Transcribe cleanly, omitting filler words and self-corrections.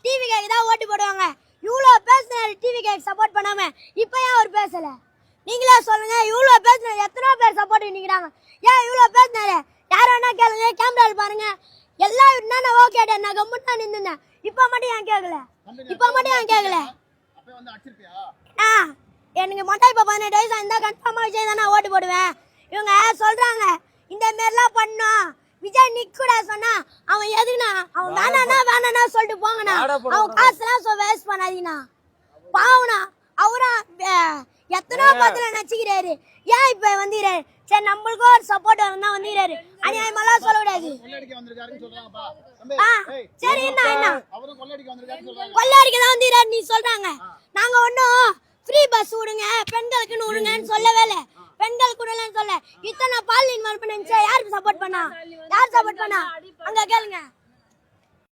TV கேக்கு தான் ஓட்டு போடுவாங்க. இவ்வளோ பேசுனாரு டிவி கேக்கு சப்போர்ட் பண்ணாம இப்போ ஏன் அவர் பேசல? நீங்களே சொல்லுங்க. இவ்வளோ பேசுனாரு, எத்தனை பேர் சப்போர்ட் பண்ணிக்கிறாங்க? ஏன் இவ்வளோ பேசுனாரு? யார் வேணா கேளுங்க, கேமராவில் பாருங்க. எல்லாம் என்னென்ன ஓகே நான் கம்முன்னு தான் நின்றுனேன். இப்போ மட்டும் ஏன் கேட்கல? எனக்கு மட்டும் இப்போ 18 வயசு இருந்தால் கன்ஃபார்மாக விஜய் தானே ஓட்டு போடுவேன். இவங்க சொல்றாங்க இந்த மாரிலாம் பண்ணோம், விஜய் நிக்கூட சொன்னா அவன் எதுக்குண்ணா அவன் வேணாண்ணா சொல்லிட்டு போங்கண்ணா. அவன் காசுலாம் வேஸ்ட் பண்ணாதீங்கண்ணா. பாவனா அவரா எத்தனோ பத்தில நச்சுக்கிறாரு. ஏன் இப்ப வந்துறாரு? சரி நம்மளுக்கும் ஒரு சப்போர்ட் வரணும் வந்துறாரு. அநியாயமெல்லாம் சொல்லக்கூடாது. சரி என்ன கொள்ளையடிக்க தான் வந்துறாரு நீ சொல்றாங்க. நாங்க ஒன்னும் ஃப்ரீ பஸ் விடுங்க பெண்களுக்குன்னு விடுங்கன்னு சொல்லவே இல்லை. பெண்கள் கூடலன்னு சொல்ல இத்தனை பாலியல் மறுப்பு நினைச்சா யாருக்கு சப்போர்ட் பண்ணா? அங்க கேளுங்க.